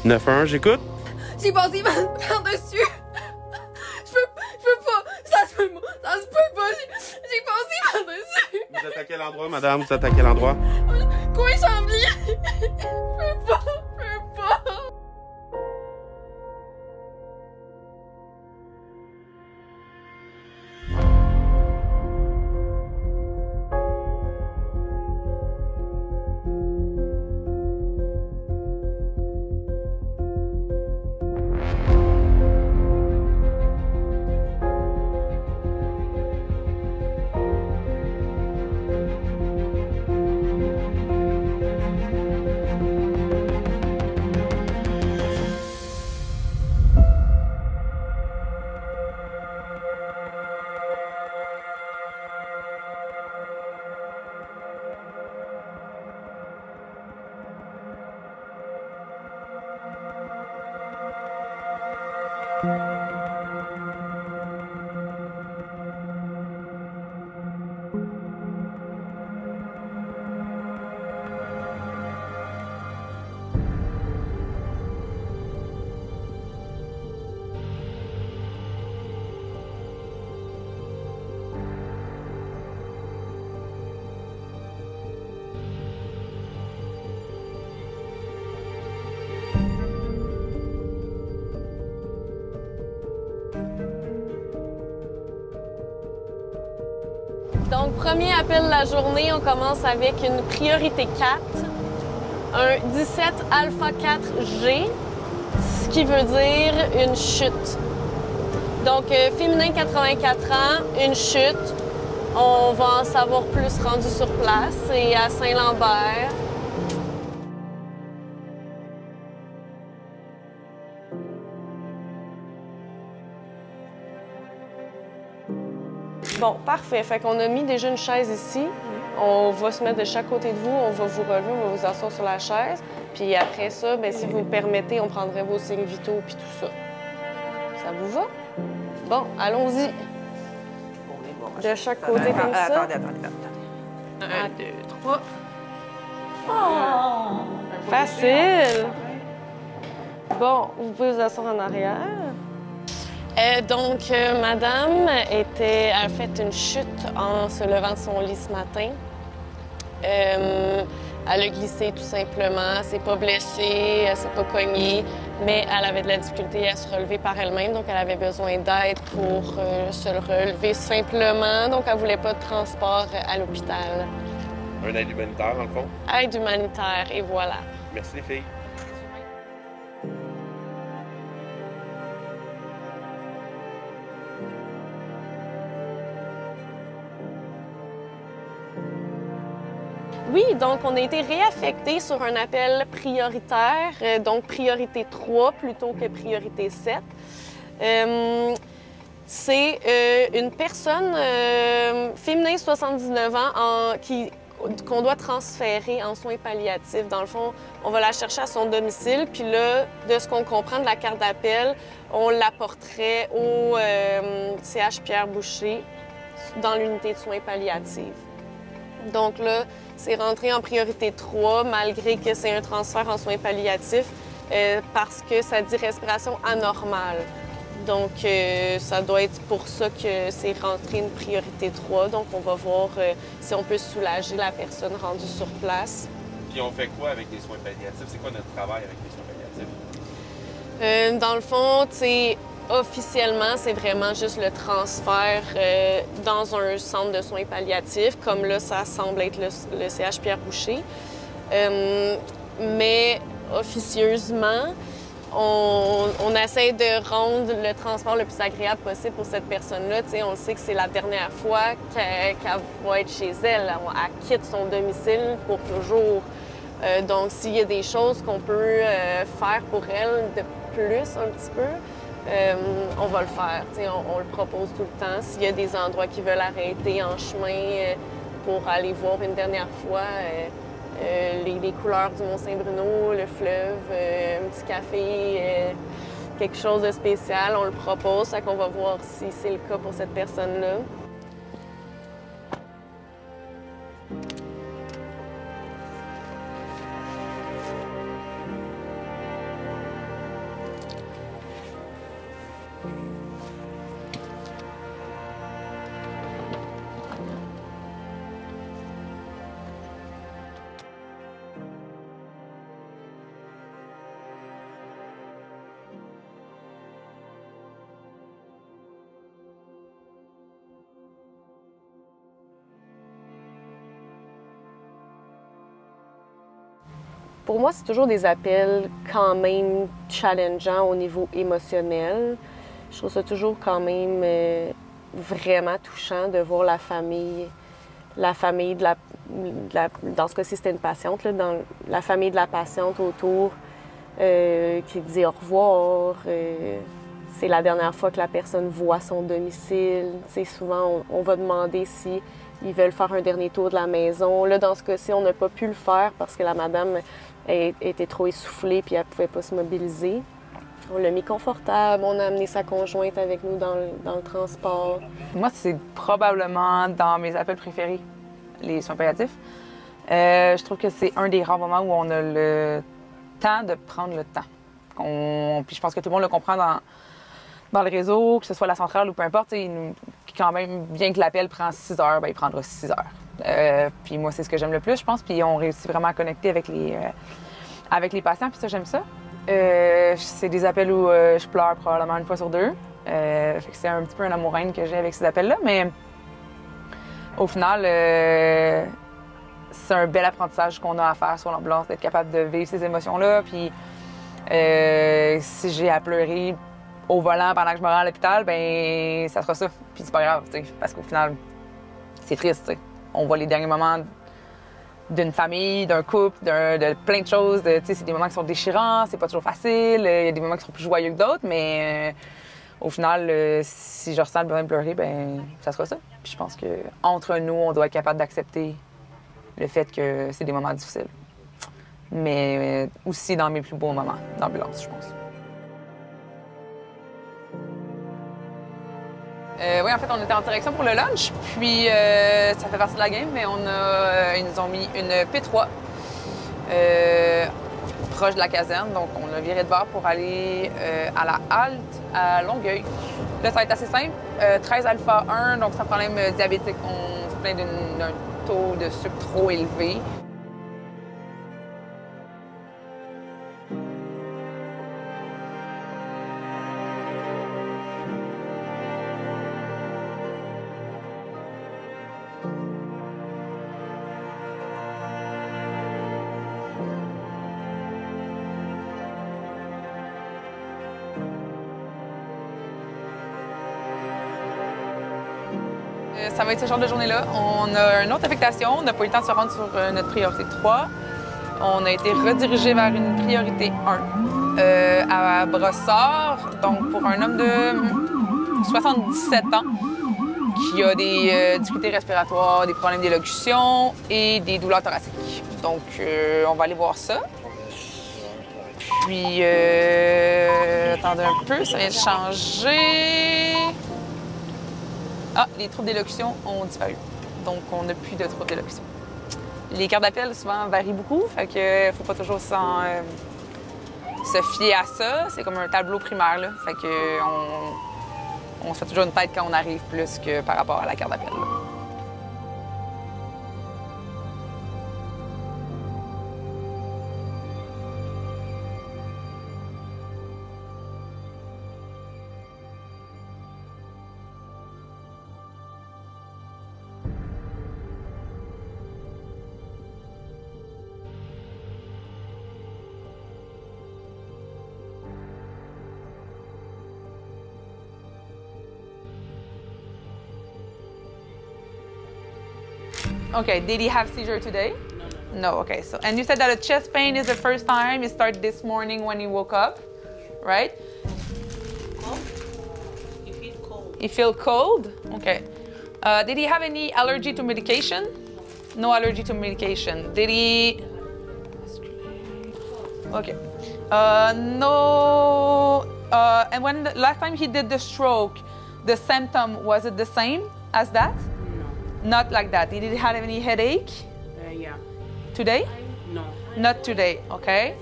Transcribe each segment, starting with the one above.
911, j'écoute. J'ai passé par-dessus. Je peux pas. Ça se peut pas. J'ai passé par-dessus. Vous êtes à quel endroit, madame? Vous êtes à quel endroit? Coin Chambly. Je peux pas. Donc, premier appel de la journée, on commence avec une priorité 4, un 17 alpha 4G, ce qui veut dire une chute. Donc, féminin 84 ans, une chute. On va en savoir plus rendu sur place et à Saint-Lambert. Bon, parfait. Fait qu'on a mis déjà une chaise ici. On va se mettre de chaque côté de vous. On va vous relever, on va vous asseoir sur la chaise. Puis après ça, bien, si vous le permettez, on prendrait vos signes vitaux puis tout ça. Ça vous va? Bon, allons-y. De chaque côté comme ça. Attendez. 1, 2, 3. Facile! Bon, vous pouvez vous asseoir en arrière. Donc, madame a fait une chute en se levant de son lit ce matin. Elle a glissé tout simplement, elle s'est pas blessée, elle s'est pas cognée, mais elle avait de la difficulté à se relever par elle-même, donc elle avait besoin d'aide pour se relever simplement, donc elle voulait pas de transport à l'hôpital. Un aide humanitaire, dans le fond. Aide humanitaire, et voilà. Merci, les filles. Oui, donc on a été réaffecté sur un appel prioritaire, donc priorité 3 plutôt que priorité 7. C'est une personne féminin 79 ans qu'on doit transférer en soins palliatifs. Dans le fond, on va la chercher à son domicile, puis là, de ce qu'on comprend de la carte d'appel, on l'apporterait au CH Pierre-Boucher dans l'unité de soins palliatifs. Donc là, c'est rentré en priorité 3, malgré que c'est un transfert en soins palliatifs, parce que ça dit respiration anormale. Donc, ça doit être pour ça que c'est rentré une priorité 3. Donc, on va voir si on peut soulager la personne rendue sur place. Puis on fait quoi avec les soins palliatifs? C'est quoi notre travail avec les soins palliatifs? Dans le fond, tu sais, officiellement, c'est vraiment juste le transfert dans un centre de soins palliatifs, comme là, ça semble être le CH Pierre-Boucher. Mais officieusement, on essaie de rendre le transport le plus agréable possible pour cette personne-là. Tu sais, on sait que c'est la dernière fois qu'elle va être chez elle. Elle quitte son domicile pour toujours. Donc, s'il y a des choses qu'on peut faire pour elle de plus un petit peu, on va le faire. Tu sais, on le propose tout le temps. S'il y a des endroits qui veulent arrêter en chemin pour aller voir une dernière fois les couleurs du Mont-Saint-Bruno, le fleuve, un petit café, quelque chose de spécial, on le propose. Fait qu'on va voir si c'est le cas pour cette personne-là. Pour moi, c'est toujours des appels quand même challengeants au niveau émotionnel. Je trouve ça toujours quand même vraiment touchant de voir la famille dans ce cas-ci, c'était une patiente, là, dans la famille de la patiente autour qui dit au revoir. C'est la dernière fois que la personne voit son domicile. T'sais, souvent, on va demander si ils veulent faire un dernier tour de la maison. Là, dans ce cas-ci, on n'a pas pu le faire parce que la madame était trop essoufflée puis elle ne pouvait pas se mobiliser. On l'a mis confortable, on a amené sa conjointe avec nous dans le transport. Moi, c'est probablement dans mes appels préférés, les soins palliatifs. Je trouve que c'est un des rares moments où on a le temps de prendre le temps. Puis je pense que tout le monde le comprend dans le réseau, que ce soit la centrale ou peu importe. Quand même, bien que l'appel prend 6 heures, bien, il prendra 6 heures. Puis moi, c'est ce que j'aime le plus, je pense. Puis on réussit vraiment à connecter avec les patients, puis ça, j'aime ça. C'est des appels où je pleure probablement une fois sur 2. Fait que c'est un petit peu un amour-haine que j'ai avec ces appels-là, mais au final, c'est un bel apprentissage qu'on a à faire sur l'ambulance, d'être capable de vivre ces émotions-là. Puis si j'ai à pleurer au volant pendant que je me rends à l'hôpital, ben ça sera ça. Puis c'est pas grave, t'sais, parce qu'au final, c'est triste. T'sais. On voit les derniers moments d'une famille, d'un couple, de plein de choses. C'est des moments qui sont déchirants, c'est pas toujours facile. Il y a des moments qui sont plus joyeux que d'autres, mais au final, si je ressens le besoin de pleurer, ben ça sera ça. Puis je pense qu'entre nous, on doit être capable d'accepter le fait que c'est des moments difficiles. Mais aussi dans mes plus beaux moments d'ambulance, je pense. Oui, en fait, on était en direction pour le lunch, puis ça fait partie de la game, mais ils nous ont mis une P3 proche de la caserne, donc on a viré de bord pour aller à la halte à Longueuil. Là, ça va être assez simple, 13 alpha 1, donc c'est un problème diabétique, on se plaint d'un taux de sucre trop élevé. Ça va être ce genre de journée-là. On a une autre affectation. On n'a pas eu le temps de se rendre sur notre priorité 3. On a été redirigé vers une priorité 1 à Brossard. Donc, pour un homme de 77 ans qui a des difficultés respiratoires, des problèmes d'élocution et des douleurs thoraciques. Donc, on va aller voir ça. Puis, attendez un peu, ça vient de changer. Ah, les troubles d'élocution ont disparu. Donc, on n'a plus de troubles d'élocution. Les cartes d'appel, souvent, varient beaucoup. Fait que faut pas toujours se fier à ça. C'est comme un tableau primaire, là. Fait que on se fait toujours une tête quand on arrive plus que par rapport à la carte d'appel, là. Okay, did he have seizure today? No, okay. So, and you said that a chest pain is the first time. It started this morning when he woke up, right? Cold? You feel cold. You feel cold? Okay. Did he have any allergy to medication? No allergy to medication. Did he? Okay. No. And when the last time he did the stroke, the symptom, was it the same as that? Not like that. Did he have any headache? Yeah. Today? No. Not today, okay?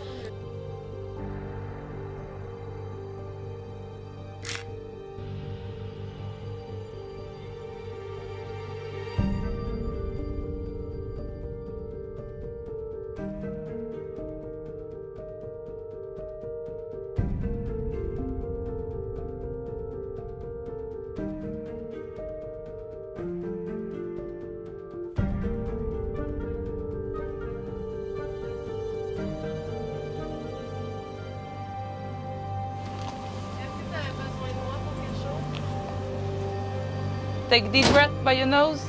Take deep breath by your nose.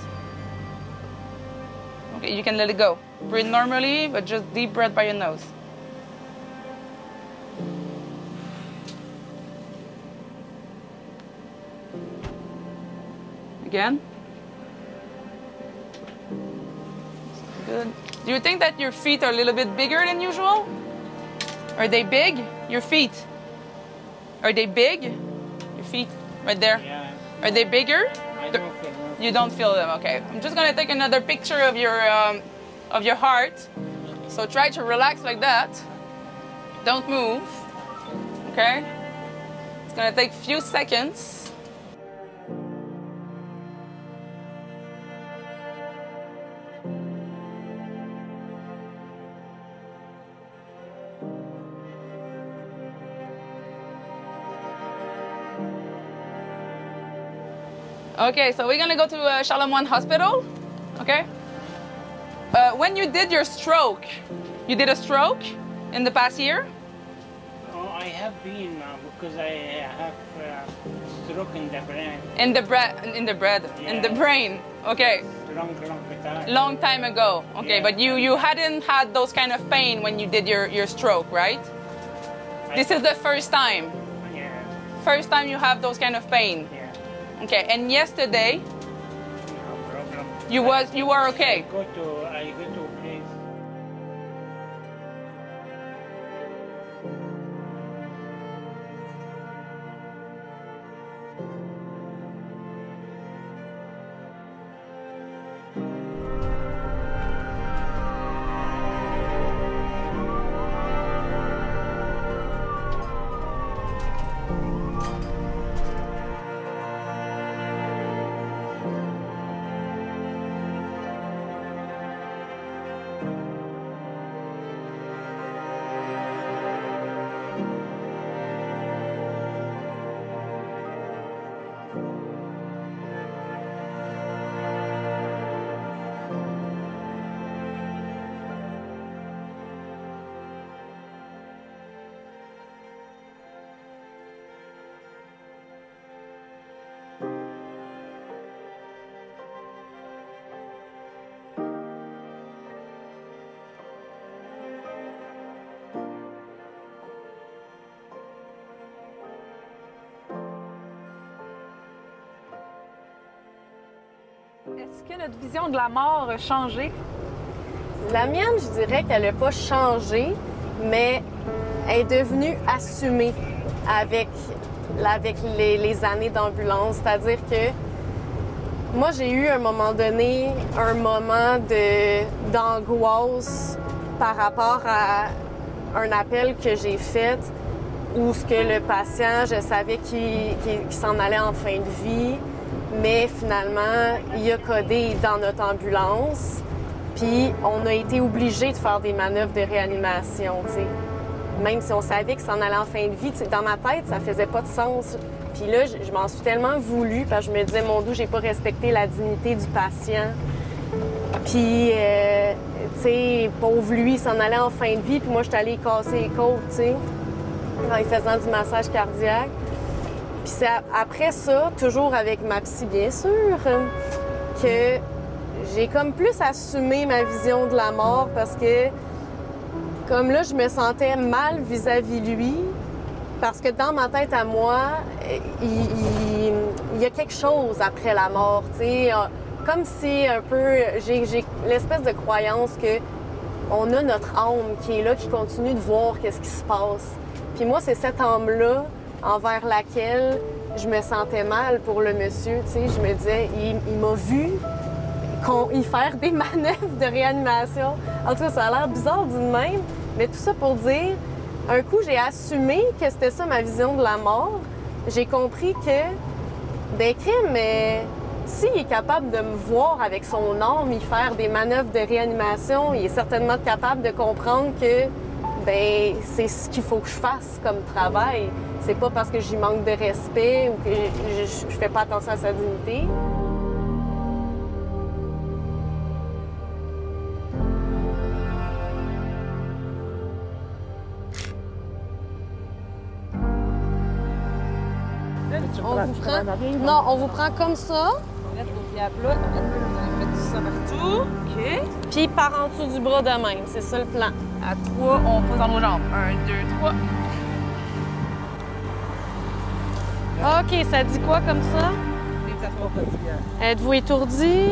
Okay, you can let it go. Breathe normally, but just deep breath by your nose. Again. Good. Do you think that your feet are a little bit bigger than usual? Are they big? Your feet? Are they big? Your feet, right there. Yeah. Are they bigger? I don't feel You don't feel them, okay. I'm just gonna take another picture of your heart. So try to relax like that. Don't move, okay? It's gonna take a few seconds. Okay, so we're gonna go to Charlemagne Hospital, okay? When you did your stroke, you did a stroke in the past year? Oh, I have been because I have stroke in the brain. In the brain, okay. Long time. Long time ago, okay, Yeah. but you hadn't had those kind of pain when you did your stroke, right? This is the first time. Yeah. First time you have those kind of pain. Yeah. Okay, and yesterday No problem. you were okay. I go to a place. Est-ce que notre vision de la mort a changé? La mienne, je dirais qu'elle n'a pas changé, mais elle est devenue assumée avec les années d'ambulance. C'est-à-dire que moi, j'ai eu à un moment donné un moment d'angoisse par rapport à un appel que j'ai fait où ce que le patient, je savais qu'il s'en allait en fin de vie, mais finalement, il a codé dans notre ambulance. Puis on a été obligé de faire des manœuvres de réanimation, tu sais. Même si on savait qu'il s'en allait en fin de vie, tu sais, dans ma tête, ça faisait pas de sens. Puis là, je m'en suis tellement voulu parce que je me disais, mon Dieu, j'ai pas respecté la dignité du patient. Puis, tu sais, pauvre lui, il s'en allait en fin de vie, puis moi, je suis allée casser les côtes, tu sais, en lui faisant du massage cardiaque. Puis c'est après ça, toujours avec ma psy, bien sûr, que j'ai comme plus assumé ma vision de la mort parce que, comme là, je me sentais mal vis-à-vis lui parce que dans ma tête à moi, il y a quelque chose après la mort, tu sais. Comme si un peu, j'ai l'espèce de croyance que on a notre âme qui est là, qui continue de voir qu'est-ce qui se passe. Puis moi, c'est cette âme-là envers laquelle je me sentais mal pour le monsieur, tu sais. Je me disais, il m'a vu y faire des manœuvres de réanimation. En tout cas, ça a l'air bizarre d'une même, mais tout ça pour dire, un coup, j'ai assumé que c'était ça ma vision de la mort. J'ai compris que, ben crime, mais s'il est capable de me voir avec son âme y faire des manœuvres de réanimation, il est certainement capable de comprendre que, ben c'est ce qu'il faut que je fasse comme travail. C'est pas parce que j'y manque de respect ou que je fais pas attention à sa dignité. On vous prend... Non, on vous prend comme ça. pieds à plat. On met tout ça partout. OK. Puis par en dessous du bras de même, c'est ça le plan. À 3, on pose dans nos jambes. 1, 2, 3. OK, ça dit quoi comme ça? Et ça soit pas Êtes-vous étourdi?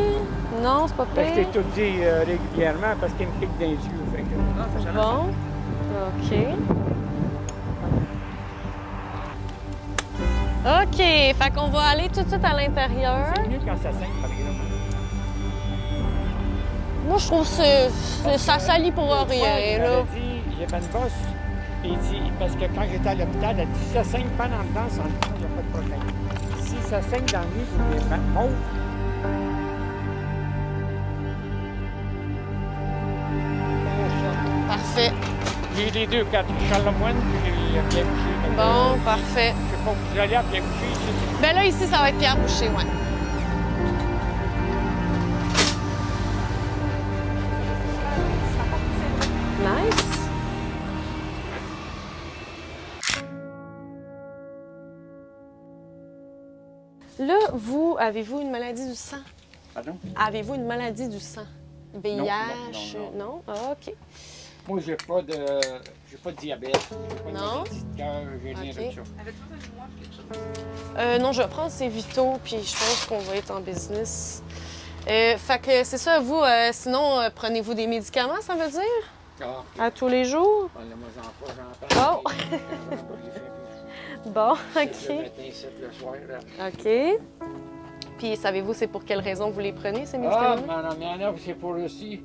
Non, c'est pas Ben, je pire. t'étourdis régulièrement parce qu'il me pique dans les yeux. Fait que... Non, ça change. Bon. OK. OK, fait qu'on va aller tout de suite à l'intérieur. C'est mieux quand ça saigne, par exemple. Moi, je trouve que ça salit pour rien, là. J'avais une bosse, et parce que quand j'étais à l'hôpital, elle dit ça saigne pas dans le dent, ça il n'y a pas de problème. Si ça saigne dans le nez, c'est des mauves. Parfait. J'ai les deux, quand Charles Lemoine, puis j'ai Pierre Boucher. Bon, parfait. Je sais pas où vous allez à Pierre Boucher ici. Ben là, ici, ça va être Pierre Boucher, ouais. Nice. Là, avez-vous une maladie du sang? Pardon? Avez-vous une maladie du sang? VIH? Non. Ah, OK. Moi, j'ai pas de diabète, j'ai pas de Non? maladie de cœur, j'ai rien Ok. de ça. Avais-tu besoin de moi pour quelque chose? Non, je vais prendre ces vitaux, puis je pense qu'on va être en business. Fait que c'est ça, vous, sinon, prenez-vous des médicaments, ça veut dire? Ah, À tous les jours? parlez-moi j'en prends. Oh! Bon, Le OK. matin, 7 le soir, là. OK. Puis savez-vous c'est pour quelle raison vous les prenez, ces Ah, médicaments? mais il y en a, c'est pour le ci.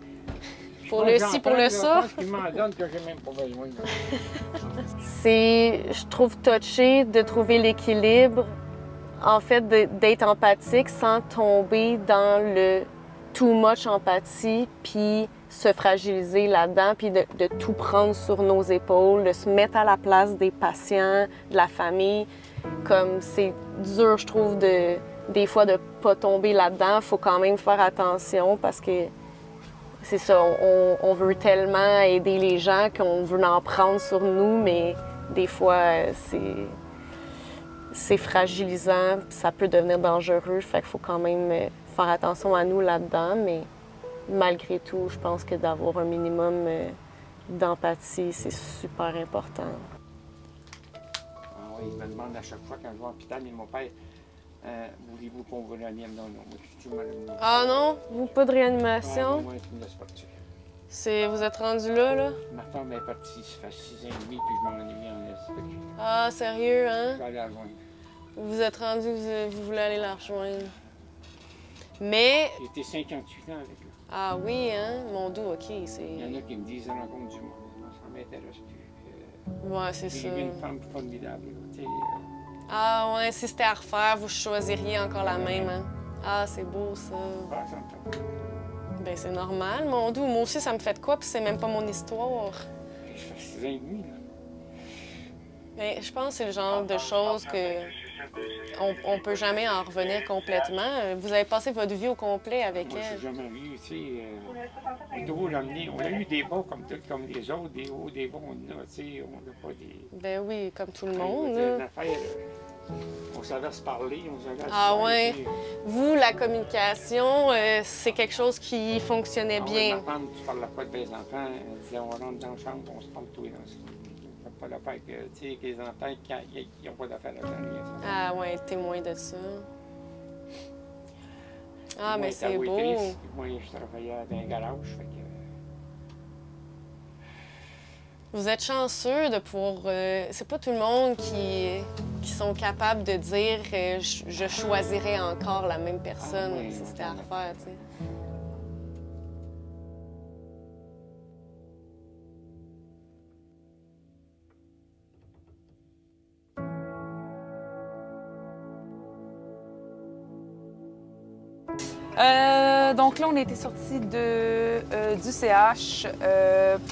Pour le ci, pour le ça? Je pense qu'ils m'en donnent que j'ai même pas besoin. C'est, je trouve, touché de trouver l'équilibre, en fait, d'être empathique sans tomber dans le too much empathie, puis se fragiliser là-dedans, puis de tout prendre sur nos épaules, de se mettre à la place des patients, de la famille. Comme c'est dur, je trouve, des fois de pas tomber là-dedans. Il faut quand même faire attention parce que c'est ça, on veut tellement aider les gens qu'on veut en prendre sur nous, mais des fois, c'est fragilisant, puis ça peut devenir dangereux. Fait qu'il faut quand même faire attention à nous là-dedans, mais malgré tout, je pense que d'avoir un minimum d'empathie, c'est super important. Ah oui, il me demande à chaque fois quand je vais à l'hôpital, et mon père, voulez-vous qu'on vous réanime? Non, moi, je suis tout mal. Ah non? Vous, pas de réanimation? Moi, tu me laisses partir. Vous êtes rendu là? Ma femme est partie, ça fait 6 ans et demi, puis je m'ennuie en Est. Ah, sérieux, hein? Je vais aller la rejoindre. Vous êtes rendu, vous voulez aller la rejoindre. Mais, J'ai été 58 ans avec eux. ah oui, hein? Mon dos, OK, c'est... Il y en a qui me disent rencontre du monde. Ça m'intéresse plus. Ouais, c'est ça. J'ai une femme formidable. Tu sais, Ah ouais, si c'était à refaire, vous choisiriez encore la même, hein? Ah, c'est beau, ça. ça me fait. Ben, c'est normal, mon dos. Moi aussi, ça me fait de quoi, puis c'est même pas mon histoire. Je fais 6 ans et demi, là. Mais je pense que c'est le genre de choses que on peut jamais en revenir complètement. Vous avez passé votre vie au complet avec Moi, je elle. suis jamais vu, tu sais. On a eu des bas comme les autres, des hauts, des bas, on a, tu sais, on n'a pas des... Ben oui, comme tout le C'est monde, une là. affaire, on savait se parler, on savait se Ah faire, ouais. tu sais. Vous, la communication, c'est quelque chose qui fonctionnait Ah ouais, bien. ma femme, tu parlais pas de tes enfants, elle disait on rentre dans la chambre, on se parle tout et dans ça. Pas l'affaire que, tu sais, que les enfants, ils n'ont pas d'affaire à faire. Ah ouais, témoin de ça. Ah, mais c'est beau. Moi, je travaillais dans un garage, fait que... Vous êtes chanceux de pouvoir... c'est pas tout le monde qui sont capables de dire je choisirais encore la même personne Ah oui, si c'était à refaire, tu sais. Donc là, on était sortis du CH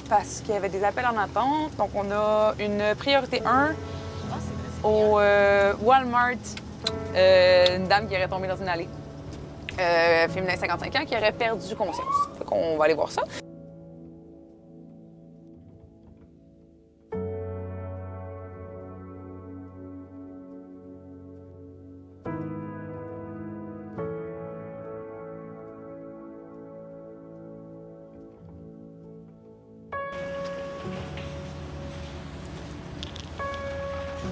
parce qu'il y avait des appels en attente. Donc, on a une priorité 1 au Walmart. Une dame qui aurait tombé dans une allée. Féminin 55 ans qui aurait perdu conscience. Fait qu'on va aller voir ça.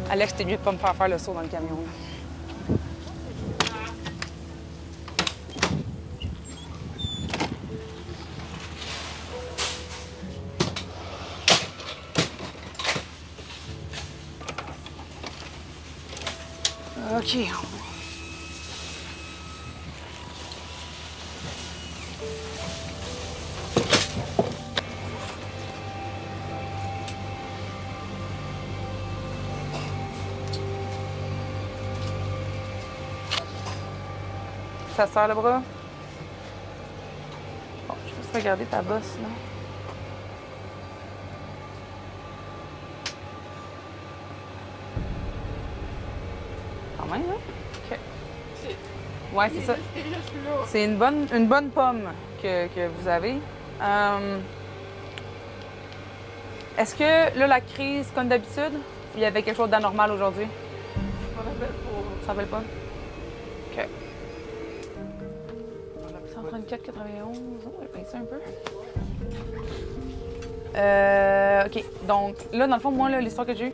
Alex, t'es mieux de pas me faire le saut dans le camion. OK. Ça serre le bras? Bon, je vais juste regarder ta bosse, là. Quand même, hein? OK. Ouais, c'est ça. C'est une bonne pomme que vous avez. Est-ce que, là, la crise, comme d'habitude, il y avait quelque chose d'anormal aujourd'hui? Je m'en rappelle pas. Tu te rappelles pas? OK. 134,91. On va baisser un peu. OK. Donc, là, dans le fond, moi, l'histoire que j'ai eue.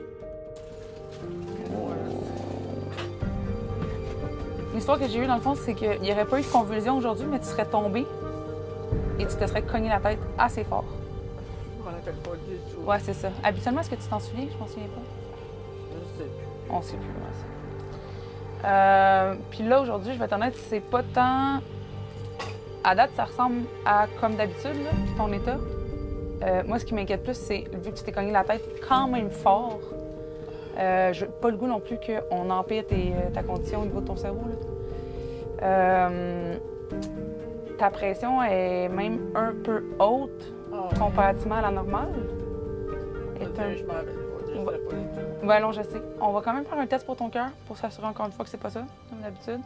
L'histoire que j'ai eue, dans le fond, c'est qu'il n'y aurait pas eu de convulsion aujourd'hui, mais tu serais tombé et tu te serais cogné la tête assez fort. Je m'en rappelle pas du tout. Ouais, c'est ça. Habituellement, est-ce que tu t'en souviens? Je m'en souviens pas. Je sais plus. On sait plus, ouais, ça. Puis là, aujourd'hui, je vais t'en être, c'est pas tant. À date, ça ressemble à comme d'habitude, là, ton état. Moi, ce qui m'inquiète plus, c'est vu que tu t'es cogné la tête quand même fort. Je n'ai pas le goût non plus qu'on empire ta condition au niveau de ton cerveau. Là. Ta pression est même un peu haute comparativement à la normale. Je m'en rappelle pas. Je ne pas du tout. Ouais, non, je sais. On va quand même faire un test pour ton cœur pour s'assurer encore une fois que c'est pas ça, comme d'habitude.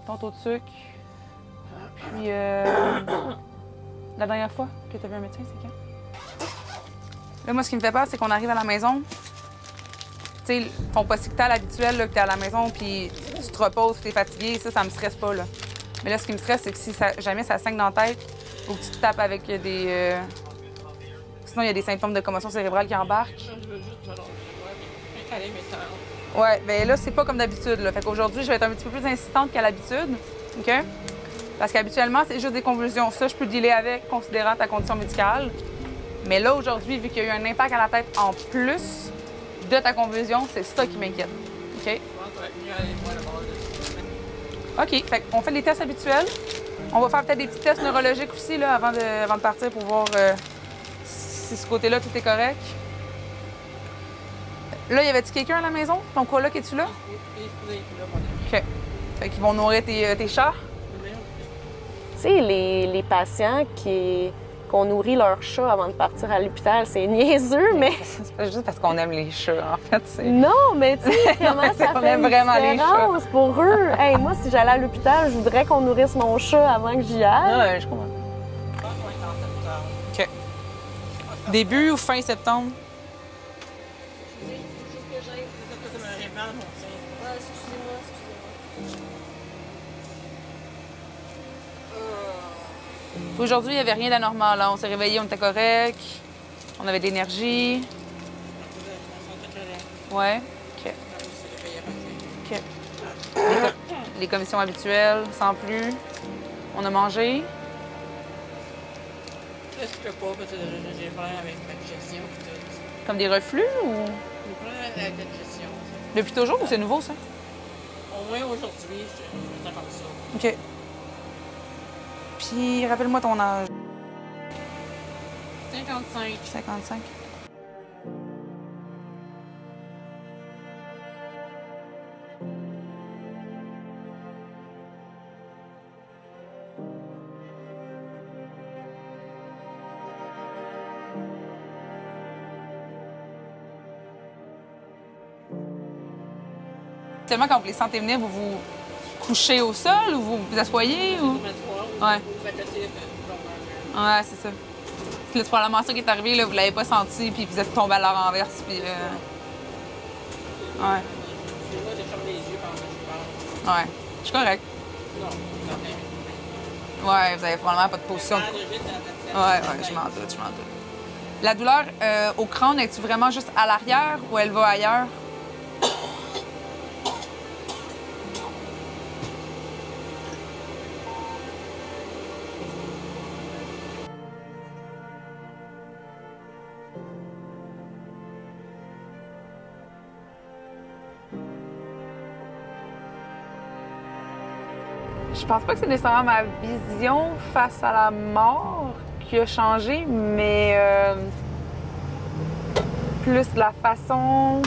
Ton taux de sucre. Puis, la dernière fois que tu as vu un médecin, c'est quand? Là, moi, ce qui me fait peur, c'est qu'on arrive à la maison. Tu sais, ton postictal habituel, là, que tu es à la maison, puis tu te reposes, tu es fatigué, ça me stresse pas, là. Mais là, ce qui me stresse, c'est que si jamais ça saigne dans la tête ou que tu te tapes avec des... Sinon, il y a des symptômes de commotion cérébrale qui embarquent. Je veux juste caler mes temps. Ouais, bien là, c'est pas comme d'habitude, là. Fait qu'aujourd'hui, je vais être un petit peu plus insistante qu'à l'habitude, OK? Parce qu'habituellement, c'est juste des convulsions. Ça, je peux dealer avec, considérant ta condition médicale. Mais là, aujourd'hui, vu qu'il y a eu un impact à la tête en plus de ta convulsion, c'est ça qui m'inquiète. OK? Je pense que ça va être mieux aller voir le bord de OK. Fait qu'on fait les tests habituels. On va faire peut-être des petits tests neurologiques aussi, là, avant de partir pour voir si ce côté-là, tout est correct. Là, y avait-tu quelqu'un à la maison? Ton coloc, es-tu là? OK. Fait qu'ils vont nourrir tes chats? Tu sais, les patients qu'on nourrit leurs chats avant de partir à l'hôpital, c'est niaiseux, mais... C'est pas juste parce qu'on aime les chats, en fait. Non, mais tu sais, comment ça on fait aime une vraiment les différence pour eux? Hey, moi, si j'allais à l'hôpital, je voudrais qu'on nourrisse mon chat avant que j'y aille. Ouais, je comprends. OK. Début ou fin septembre? Aujourd'hui, il n'y avait rien d'anormal. On s'est réveillés, on était correct. On avait de l'énergie. Ouais. OK. OK. Les commissions habituelles, sans plus. On a mangé. Je peux pas parce que j'ai des problèmes avec ma digestion. Comme des reflux ou? Des problèmes avec la digestion. Depuis toujours ou c'est nouveau, ça? Au moins aujourd'hui, je sens comme ça. OK. Puis, rappelle-moi ton âge. 55. 55. Tellement quand vous les sentez venir, vous vous couchez au sol ou vous vous asseyez ou... Ouais. Ouais, c'est ça. C'est probablement ça qui est arrivé, là, vous l'avez pas senti, puis vous êtes tombé à la renverse, puis... Ouais. Ouais. Je suis correct. Ouais, vous avez probablement pas de position. Ouais, je m'en doute, je m'en doute. La douleur au crâne, es-tu vraiment juste à l'arrière ou elle va ailleurs? Je Je pense pas que c'est nécessairement ma vision face à la mort qui a changé, mais plus la façon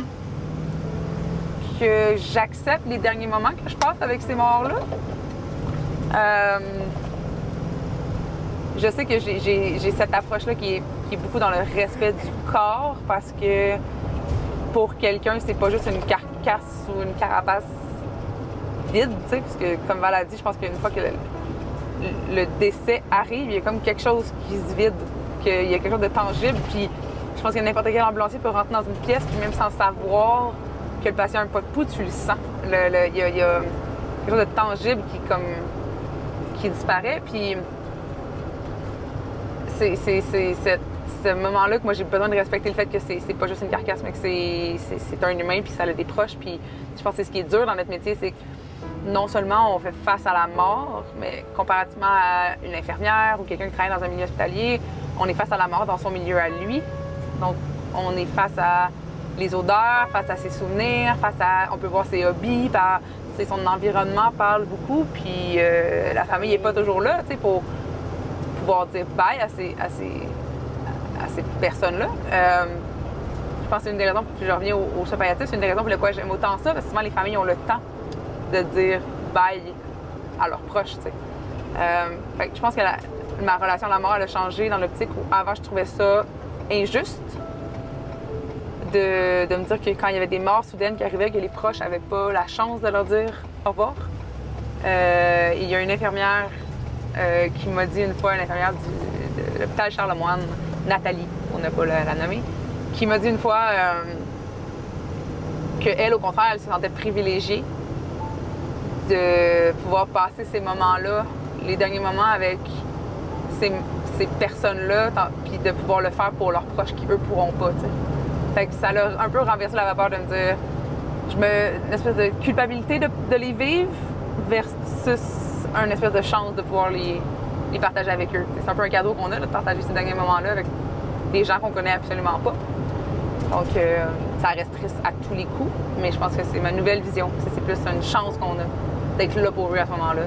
que j'accepte les derniers moments que je passe avec ces morts-là. Je sais que j'ai cette approche-là qui est beaucoup dans le respect du corps, parce que pour quelqu'un, c'est pas juste une carcasse ou une carapace vide, tu sais, parce que comme Val a dit, je pense qu'une fois que le décès arrive, il y a comme quelque chose qui se vide, qu'il y a quelque chose de tangible, puis je pense que n'importe quel ambulancier peut rentrer dans une pièce, puis même sans savoir que le patient a un pas de pouls, tu le sens. Il y a quelque chose de tangible qui disparaît, puis c'est ce moment-là que moi j'ai besoin de respecter le fait que c'est pas juste une carcasse, mais que c'est un humain, puis ça a des proches, puis je pense que c'est ce qui est dur dans notre métier, c'est que non seulement on fait face à la mort, mais comparativement à une infirmière ou quelqu'un qui travaille dans un milieu hospitalier, on est face à la mort dans son milieu à lui. Donc, on est face à les odeurs, face à ses souvenirs, on peut voir ses hobbies, son environnement parle beaucoup, puis la famille n'est pas toujours là, tu sais, pour pouvoir dire bye à ces personnes-là. Je pense que c'est une des raisons, puis je reviens au soins palliatifs, c'est une des raisons pour lesquelles j'aime autant ça, parce que souvent les familles ont le temps de dire bye à leurs proches, tu sais. Fait que je pense que ma relation à la mort, elle a changé dans l'optique où avant, je trouvais ça injuste de me dire que quand il y avait des morts soudaines qui arrivaient, que les proches n'avaient pas la chance de leur dire au revoir. Il y a une infirmière qui m'a dit une fois, une infirmière de l'hôpital Charlemagne, Nathalie, on n'a pas la nommer, qui m'a dit une fois qu'elle, au contraire, elle se sentait privilégiée de pouvoir passer ces moments-là, les derniers moments avec ces personnes-là, puis de pouvoir le faire pour leurs proches qui, eux, pourront pas, tu sais. Fait que ça a un peu renversé la vapeur de me dire, une espèce de culpabilité de les vivre versus une espèce de chance de pouvoir les partager avec eux. C'est un peu un cadeau qu'on a, de partager ces derniers moments-là avec des gens qu'on connaît absolument pas. Donc, ça reste triste à tous les coups, mais je pense que c'est ma nouvelle vision. C'est plus une chance qu'on a d'être là pour eux à ce moment-là.